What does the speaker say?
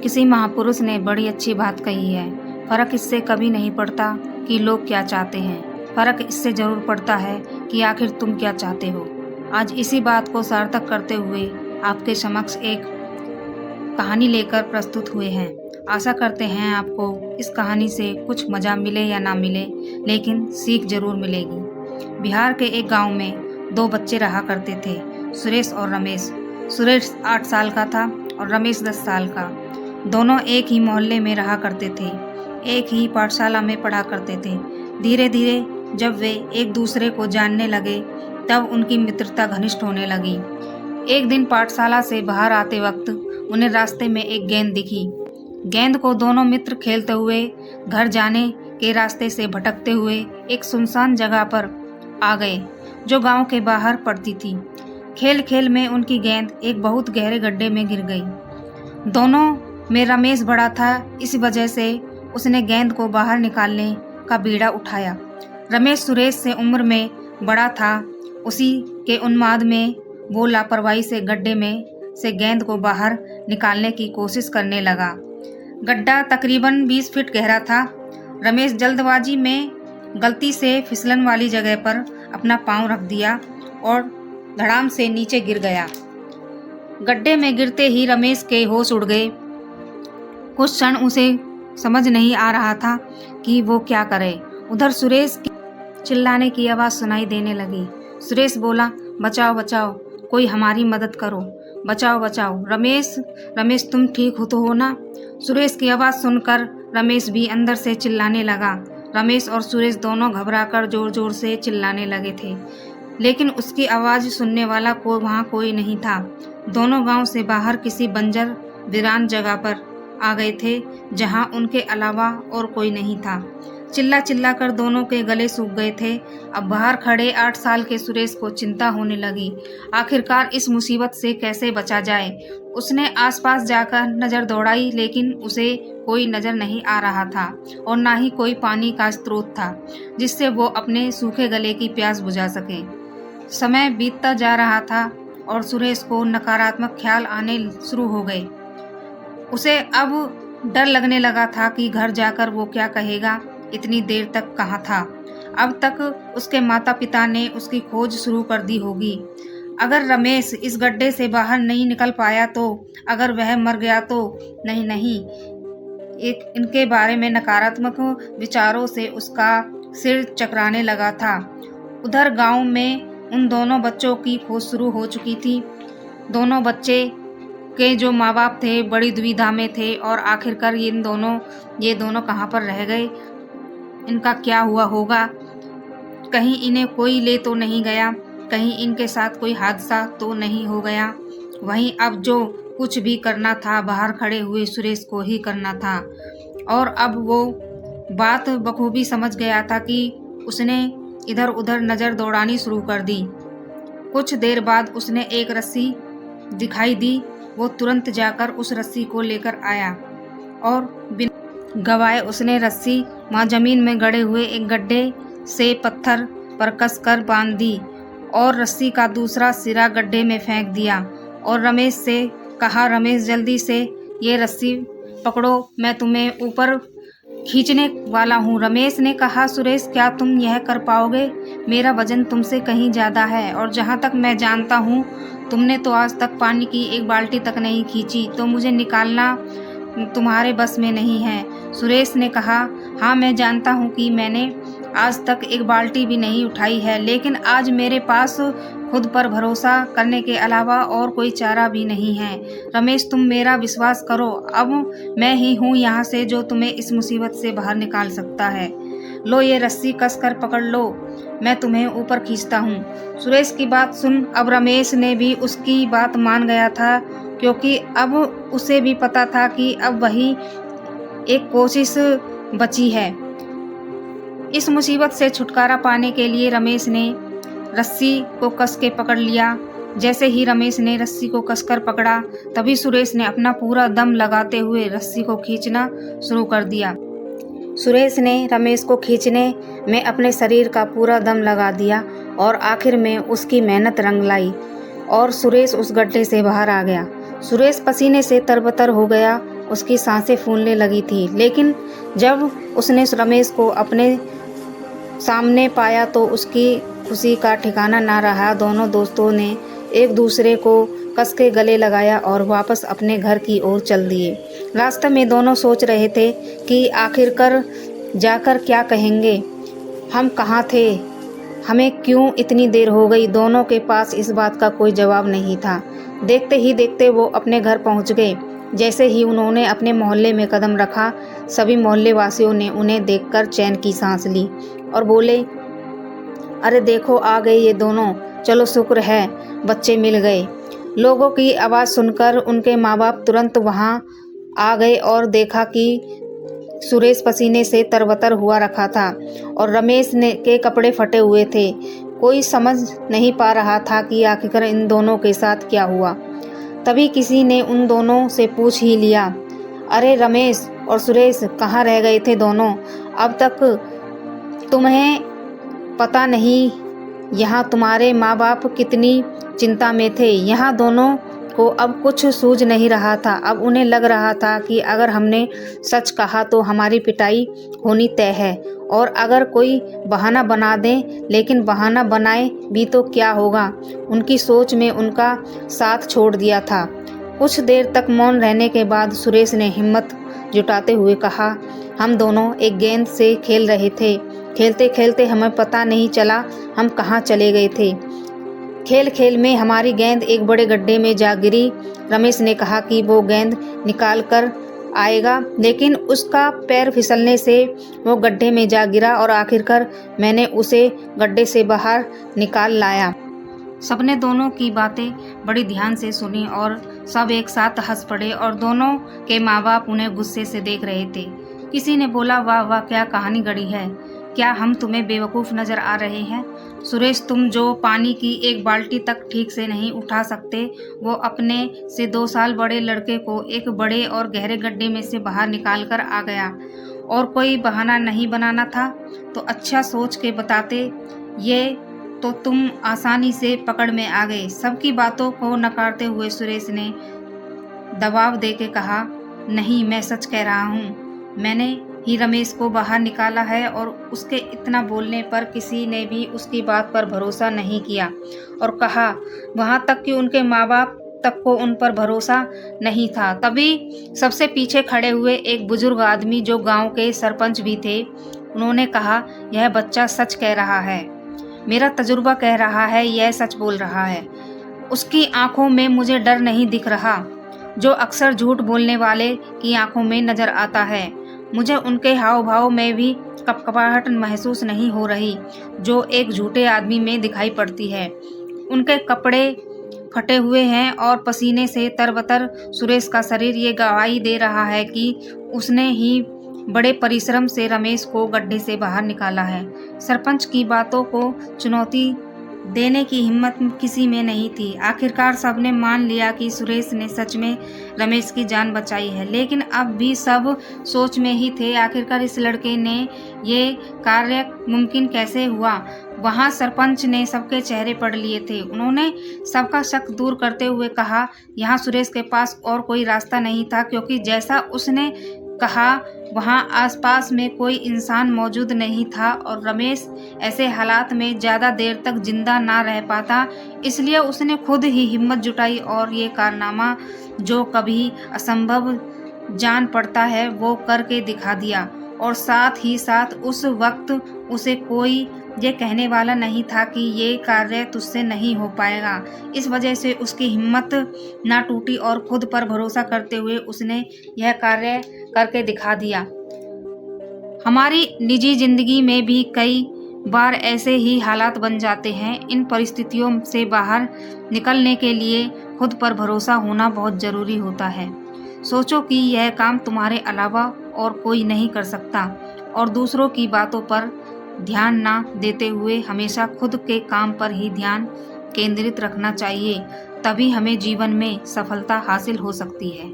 किसी महापुरुष ने बड़ी अच्छी बात कही है। फर्क इससे कभी नहीं पड़ता कि लोग क्या चाहते हैं, फर्क इससे जरूर पड़ता है कि आखिर तुम क्या चाहते हो। आज इसी बात को सार्थक करते हुए आपके समक्ष एक कहानी लेकर प्रस्तुत हुए हैं। आशा करते हैं आपको इस कहानी से कुछ मजा मिले या ना मिले, लेकिन सीख जरूर मिलेगी। बिहार के एक गांव में दो बच्चे रहा करते थे, सुरेश और रमेश। सुरेश 8 साल का था और रमेश 10 साल का। दोनों एक ही मोहल्ले में रहा करते थे, एक ही पाठशाला में पढ़ा करते थे। धीरे धीरे जब वे एक दूसरे को जानने लगे तब उनकी मित्रता घनिष्ठ होने लगी। एक दिन पाठशाला से बाहर आते वक्त उन्हें रास्ते में एक गेंद दिखी। गेंद को दोनों मित्र खेलते हुए घर जाने के रास्ते से भटकते हुए एक सुनसान जगह पर आ गए जो गांव के बाहर पड़ती थी। खेल खेल में उनकी गेंद एक बहुत गहरे गड्ढे में गिर गई। दोनों में रमेश बड़ा था, इस वजह से उसने गेंद को बाहर निकालने का बीड़ा उठाया। रमेश सुरेश से उम्र में बड़ा था, उसी के उन्माद में वो लापरवाही से गड्ढे में से गेंद को बाहर निकालने की कोशिश करने लगा। गड्ढा तकरीबन 20 फीट गहरा था। रमेश जल्दबाजी में गलती से फिसलन वाली जगह पर अपना पांव रख दिया और धड़ाम से नीचे गिर गया। गड्ढे में गिरते ही रमेश के होश उड़ गए। कुछ क्षण उसे समझ नहीं आ रहा था कि वो क्या करे। उधर सुरेश की चिल्लाने की आवाज़ सुनाई देने लगी। सुरेश बोला, बचाओ बचाओ, कोई हमारी मदद करो, बचाओ बचाओ। रमेश तुम ठीक हो तो हो ना? सुरेश की आवाज़ सुनकर रमेश भी अंदर से चिल्लाने लगा। रमेश और सुरेश दोनों घबराकर जोर जोर से चिल्लाने लगे थे, लेकिन उसकी आवाज़ सुनने वाला वहाँ कोई नहीं था। दोनों गांव से बाहर किसी बंजर वीरान जगह पर आ गए थे जहां उनके अलावा और कोई नहीं था। चिल्ला चिल्ला कर दोनों के गले सूख गए थे। अब बाहर खड़े 8 साल के सुरेश को चिंता होने लगी। आखिरकार इस मुसीबत से कैसे बचा जाए। उसने आसपास जाकर नज़र दौड़ाई, लेकिन उसे कोई नज़र नहीं आ रहा था और ना ही कोई पानी का स्रोत था जिससे वो अपने सूखे गले की प्यास बुझा सके। समय बीतता जा रहा था और सुरेश को नकारात्मक ख्याल आने शुरू हो गए। उसे अब डर लगने लगा था कि घर जाकर वो क्या कहेगा। इतनी देर तक कहाँ था? अब तक उसके माता पिता ने उसकी खोज शुरू कर दी होगी। अगर रमेश इस गड्ढे से बाहर नहीं निकल पाया तो, अगर वह मर गया तो? नहीं, इनके बारे में नकारात्मक विचारों से उसका सिर चकराने लगा था। उधर गांव में उन दोनों बच्चों की खोज शुरू हो चुकी थी। दोनों बच्चे के जो माँ बाप थे बड़ी दुविधा में थे और आखिरकार ये दोनों कहाँ पर रह गए, इनका क्या हुआ होगा। कहीं इन्हें कोई ले तो नहीं गया, कहीं इनके साथ कोई हादसा तो नहीं हो गया। वहीं अब जो कुछ भी करना था बाहर खड़े हुए सुरेश को ही करना था और अब वो बात बखूबी समझ गया था कि उसने इधर उधर नज़र दौड़ानी शुरू कर दी। कुछ देर बाद उसने एक रस्सी दिखाई दी। वो तुरंत जाकर उस रस्सी को लेकर आया और बिना गवाए उसने रस्सी वहाँ जमीन में गड़े हुए एक गड्ढे से पत्थर पर कसकर बांध दी और रस्सी का दूसरा सिरा गड्ढे में फेंक दिया और रमेश से कहा, रमेश जल्दी से ये रस्सी पकड़ो, मैं तुम्हें ऊपर खींचने वाला हूँ। रमेश ने कहा, सुरेश क्या तुम यह कर पाओगे? मेरा वजन तुमसे कहीं ज़्यादा है और जहाँ तक मैं जानता हूँ तुमने तो आज तक पानी की एक बाल्टी तक नहीं खींची, तो मुझे निकालना तुम्हारे बस में नहीं है। सुरेश ने कहा, हाँ मैं जानता हूँ कि मैंने आज तक एक बाल्टी भी नहीं उठाई है, लेकिन आज मेरे पास खुद पर भरोसा करने के अलावा और कोई चारा भी नहीं है। रमेश तुम मेरा विश्वास करो, अब मैं ही हूँ यहाँ से जो तुम्हें इस मुसीबत से बाहर निकाल सकता है। लो ये रस्सी कसकर पकड़ लो, मैं तुम्हें ऊपर खींचता हूँ। सुरेश की बात सुन अब रमेश ने भी उसकी बात मान गया था, क्योंकि अब उसे भी पता था कि अब वही एक कोशिश बची है। इस मुसीबत से छुटकारा पाने के लिए रमेश ने रस्सी को कस के पकड़ लिया। जैसे ही रमेश ने रस्सी को कसकर पकड़ा, तभी सुरेश ने अपना पूरा दम लगाते हुए रस्सी को खींचना शुरू कर दिया। सुरेश ने रमेश को खींचने में अपने शरीर का पूरा दम लगा दिया और आखिर में उसकी मेहनत रंग लाई और सुरेश उस गड्ढे से बाहर आ गया। सुरेश पसीने से तरबतर हो गया उसकी सांसें फूलने लगी थी। लेकिन जब उसने रमेश को अपने सामने पाया तो उसकी खुशी का ठिकाना ना रहा। दोनों दोस्तों ने एक दूसरे को कस के गले लगाया और वापस अपने घर की ओर चल दिए। रास्ते में दोनों सोच रहे थे कि आखिरकार जाकर क्या कहेंगे। हम कहाँ थे, हमें क्यों इतनी देर हो गई। दोनों के पास इस बात का कोई जवाब नहीं था। देखते ही देखते वो अपने घर पहुंच गए। जैसे ही उन्होंने अपने मोहल्ले में कदम रखा, सभी मोहल्ले वासियों ने उन्हें देखकर चैन की सांस ली और बोले, अरे देखो आ गए ये दोनों, चलो शुक्र है बच्चे मिल गए। लोगों की आवाज़ सुनकर उनके माँ बाप तुरंत वहाँ आ गए और देखा कि सुरेश पसीने से तरबतर हुआ रखा था और रमेश के कपड़े फटे हुए थे। कोई समझ नहीं पा रहा था कि आखिर इन दोनों के साथ क्या हुआ। तभी किसी ने उन दोनों से पूछ ही लिया, अरे रमेश और सुरेश कहाँ रह गए थे दोनों, अब तक तुम्हें पता नहीं यहाँ तुम्हारे माँ बाप कितनी चिंता में थे। यहाँ दोनों को अब कुछ सूझ नहीं रहा था। अब उन्हें लग रहा था कि अगर हमने सच कहा तो हमारी पिटाई होनी तय है, और अगर कोई बहाना बना दें, लेकिन बहाना बनाए भी तो क्या होगा। उनकी सोच में उनका साथ छोड़ दिया था। कुछ देर तक मौन रहने के बाद सुरेश ने हिम्मत जुटाते हुए कहा, हम दोनों एक गेंद से खेल रहे थे। खेलते खेलते हमें पता नहीं चला हम कहाँ चले गए थे। खेल खेल में हमारी गेंद एक बड़े गड्ढे में जा गिरी। रमेश ने कहा कि वो गेंद निकाल कर आएगा, लेकिन उसका पैर फिसलने से वो गड्ढे में जा गिरा और आखिरकार मैंने उसे गड्ढे से बाहर निकाल लाया। सबने दोनों की बातें बड़ी ध्यान से सुनी और सब एक साथ हंस पड़े और दोनों के माँ बाप उन्हें गुस्से से देख रहे थे। किसी ने बोला, वाह वाह क्या कहानी गढ़ी है, क्या हम तुम्हें बेवकूफ़ नज़र आ रहे हैं। सुरेश, तुम जो पानी की एक बाल्टी तक ठीक से नहीं उठा सकते, वो अपने से 2 साल बड़े लड़के को एक बड़े और गहरे गड्ढे में से बाहर निकाल कर आ गया, और कोई बहाना नहीं बनाना था तो अच्छा सोच के बताते, ये तो तुम आसानी से पकड़ में आ गए। सबकी बातों को नकारते हुए सुरेश ने दबाव देके कहा, नहीं मैं सच कह रहा हूँ, मैंने ही रमेश को बाहर निकाला है। और उसके इतना बोलने पर किसी ने भी उसकी बात पर भरोसा नहीं किया और कहा, वहाँ तक कि उनके माँ बाप तक को उन पर भरोसा नहीं था। तभी सबसे पीछे खड़े हुए एक बुजुर्ग आदमी जो गांव के सरपंच भी थे, उन्होंने कहा, यह बच्चा सच कह रहा है, मेरा तजुर्बा कह रहा है, यह सच बोल रहा है। उसकी आंखों में मुझे डर नहीं दिख रहा जो अक्सर झूठ बोलने वाले की आंखों में नजर आता है। मुझे उनके हाव भाव में भी कपकपाहट महसूस नहीं हो रही जो एक झूठे आदमी में दिखाई पड़ती है। उनके कपड़े फटे हुए हैं और पसीने से तरबतर सुरेश का शरीर ये गवाही दे रहा है कि उसने ही बड़े परिश्रम से रमेश को गड्ढे से बाहर निकाला है। सरपंच की बातों को चुनौती देने की हिम्मत किसी में नहीं थी। आखिरकार सबने मान लिया कि सुरेश ने सच में रमेश की जान बचाई है, लेकिन अब भी सब सोच में ही थे, आखिरकार इस लड़के ने ये कार्य मुमकिन कैसे हुआ। वहाँ सरपंच ने सबके चेहरे पढ़ लिए थे। उन्होंने सबका शक दूर करते हुए कहा, यहाँ सुरेश के पास और कोई रास्ता नहीं था, क्योंकि जैसा उसने कहा वहाँ आसपास में कोई इंसान मौजूद नहीं था और रमेश ऐसे हालात में ज़्यादा देर तक जिंदा ना रह पाता। इसलिए उसने खुद ही हिम्मत जुटाई और ये कारनामा जो कभी असंभव जान पड़ता है वो करके दिखा दिया। और साथ ही साथ उस वक्त उसे कोई ये कहने वाला नहीं था कि ये कार्य तुझसे नहीं हो पाएगा। इस वजह से उसकी हिम्मत ना टूटी और खुद पर भरोसा करते हुए उसने यह कार्य करके दिखा दिया। हमारी निजी जिंदगी में भी कई बार ऐसे ही हालात बन जाते हैं। इन परिस्थितियों से बाहर निकलने के लिए खुद पर भरोसा होना बहुत ज़रूरी होता है। सोचो कि यह काम तुम्हारे अलावा और कोई नहीं कर सकता और दूसरों की बातों पर ध्यान ना देते हुए हमेशा खुद के काम पर ही ध्यान केंद्रित रखना चाहिए। तभी हमें जीवन में सफलता हासिल हो सकती है।